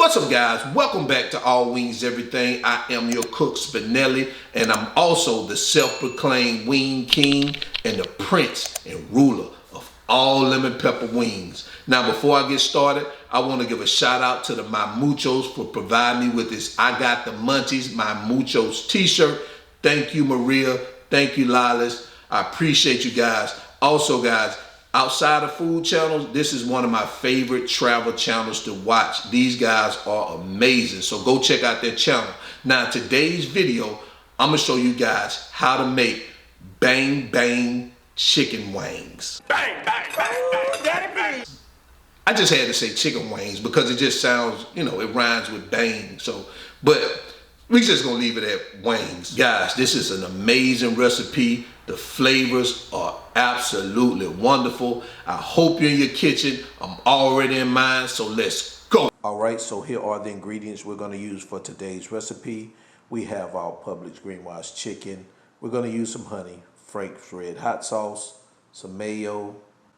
What's up, guys? Welcome back to All Wings Everything. I am your cook, Spinelli, and I'm also the self-proclaimed wing king and the prince and ruler of all lemon pepper wings. Now, before I get started, I want to give a shout out to the My Muchos for providing me with this I Got the Munchies, My Muchos t-shirt. Thank you, Maria. Thank you, Lilas. I appreciate you guys. Also, guys, outside of food channels, this is one of my favorite travel channels to watch. These guys are amazing, so go check out their channel. Now, today's video, I'm gonna show you guys how to make bang bang chicken wings. Bang bang bang bang. I just had to say chicken wings because it just sounds, it rhymes with bang. But we just gonna leave it at wings. Guys, this is an amazing recipe. The flavors are absolutely wonderful. I hope you're in your kitchen. I'm already in mine, so let's go. All right, so here are the ingredients we're gonna use for today's recipe. We have our Publix green washed chicken. We're gonna use some honey, Frank's red hot sauce, some mayo,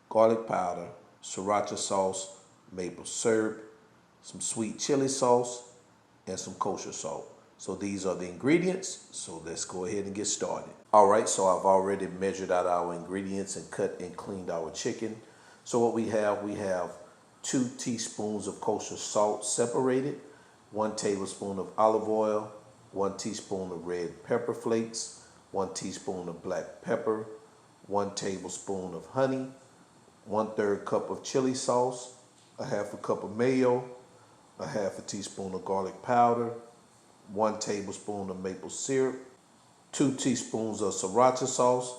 garlic powder, Sriracha sauce, maple syrup, some sweet chili sauce, and some kosher salt. So these are the ingredients, so let's go ahead and get started. All right, so I've already measured out our ingredients and cut and cleaned our chicken. So what we have 2 teaspoons of kosher salt separated, 1 tablespoon of olive oil, 1 teaspoon of red pepper flakes, 1 teaspoon of black pepper, 1 tablespoon of honey, 1/3 cup of chili sauce, a half a cup of mayo, a half a teaspoon of garlic powder, 1 tablespoon of maple syrup, 2 teaspoons of Sriracha sauce,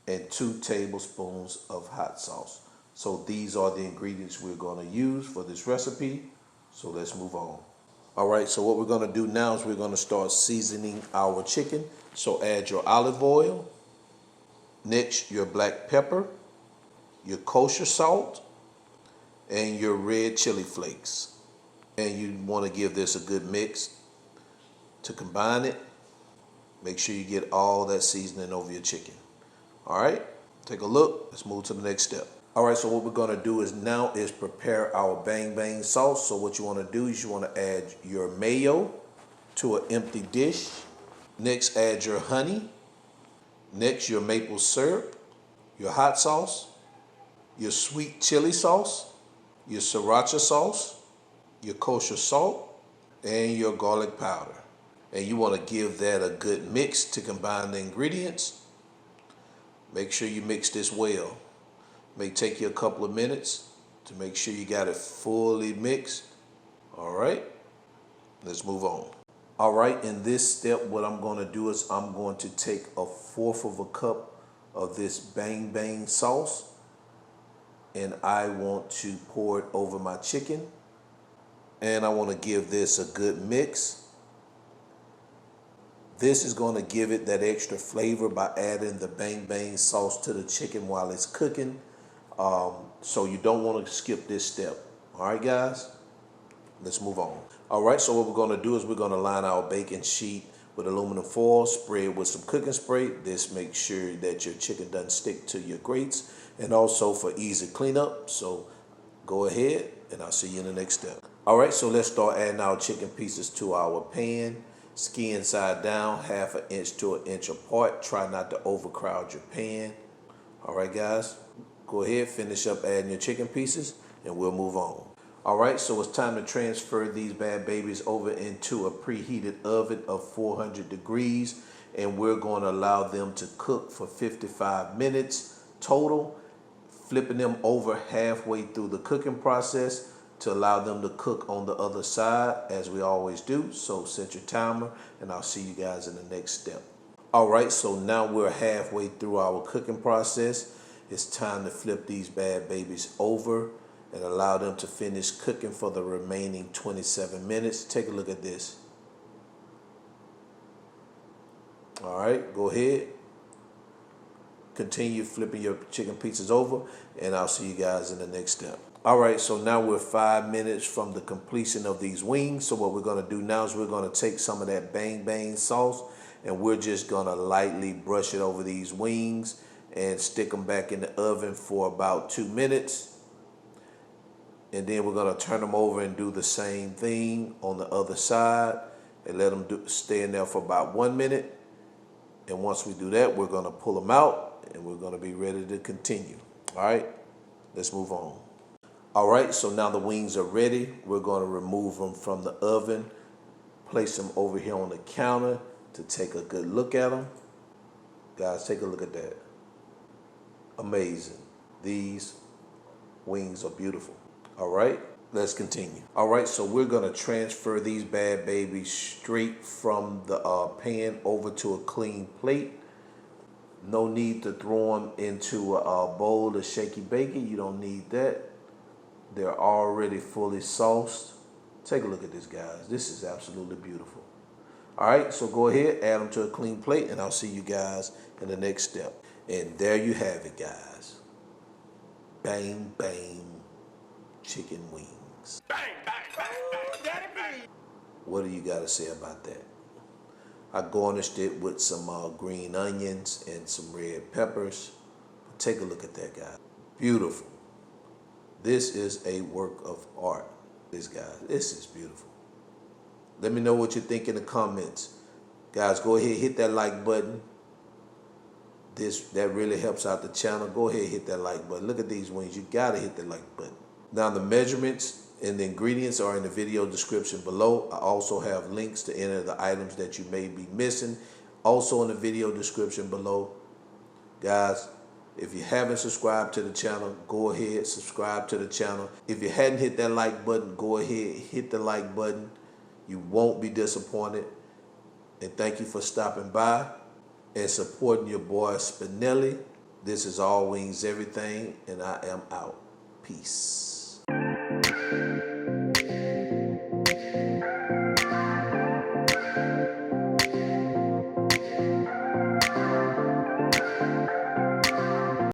and 2 tablespoons of hot sauce. So these are the ingredients we're going to use for this recipe. So let's move on. All right, so what we're going to do now is we're going to start seasoning our chicken. So add your olive oil, next your black pepper, your kosher salt, and your red chili flakes. And you want to give this a good mix. To combine it, make sure you get all that seasoning over your chicken. All right, take a look. Let's move to the next step. All right, so what we're gonna do is prepare our bang bang sauce. So what you wanna do is you wanna add your mayo to an empty dish. Next, add your honey. Next, your maple syrup, your hot sauce, your sweet chili sauce, your Sriracha sauce, your kosher salt, and your garlic powder. And you want to give that a good mix to combine the ingredients. Make sure you mix this well. May take you a couple of minutes to make sure you got it fully mixed. All right, let's move on. All right, in this step, what I'm going to do is I'm going to take 1/4 of a cup of this bang bang sauce, and I want to pour it over my chicken, and I want to give this a good mix. This is going to give it that extra flavor by adding the bang bang sauce to the chicken while it's cooking. So you don't want to skip this step. All right, guys, let's move on. All right, so what we're going to do is we're going to line our baking sheet with aluminum foil, spray it with some cooking spray. This makes sure that your chicken doesn't stick to your grates, and also for easy cleanup. So go ahead, and I'll see you in the next step. All right, so let's start adding our chicken pieces to our pan. Skin side down, 1/2 inch to 1 inch apart. Try not to overcrowd your pan. All right, guys, go ahead, finish up adding your chicken pieces, and we'll move on. All right, so it's time to transfer these bad babies over into a preheated oven of 400 degrees, and we're going to allow them to cook for 55 minutes total, flipping them over halfway through the cooking process to allow them to cook on the other side, as we always do. So set your timer, and I'll see you guys in the next step. All right, so now we're halfway through our cooking process. It's time to flip these bad babies over and allow them to finish cooking for the remaining 27 minutes. Take a look at this. All right, go ahead. Continue flipping your chicken pieces over, and I'll see you guys in the next step. All right, so now we're 5 minutes from the completion of these wings. So what we're gonna do now is we're gonna take some of that bang bang sauce, and we're just gonna lightly brush it over these wings and stick them back in the oven for about 2 minutes. And then we're gonna turn them over and do the same thing on the other side and let them stay in there for about 1 minute. And once we do that, we're gonna pull them out and we're gonna be ready to continue. All right, let's move on. All right, so now the wings are ready. We're gonna remove them from the oven, place them over here on the counter to take a good look at them. Guys, take a look at that. Amazing. These wings are beautiful. All right, let's continue. All right, so we're gonna transfer these bad babies straight from the pan over to a clean plate. No need to throw them into a bowl of shaky bakey. You don't need that. They're already fully sauced. Take a look at this, guys. This is absolutely beautiful. All right, so go ahead, add them to a clean plate, and I'll see you guys in the next step. And there you have it, guys. Bang, bang, chicken wings. Bang, bang, bang, bang, daddy, bang. What do you got to say about that? I garnished it with some green onions and some red peppers. Take a look at that, guys. Beautiful. This is a work of art. This, guys, this is beautiful. Let me know what you think in the comments. Guys, go ahead, hit that like button. That really helps out the channel. Go ahead, hit that like button. Look at these wings. You gotta hit the like button. Now the measurements and the ingredients are in the video description below. I also have links to any of the items that you may be missing. Also in the video description below. Guys, if you haven't subscribed to the channel, go ahead, subscribe to the channel. If you hadn't hit that like button, go ahead, hit the like button. You won't be disappointed. And thank you for stopping by and supporting your boy Spinelli. This is All Wings Everything, and I am out. Peace.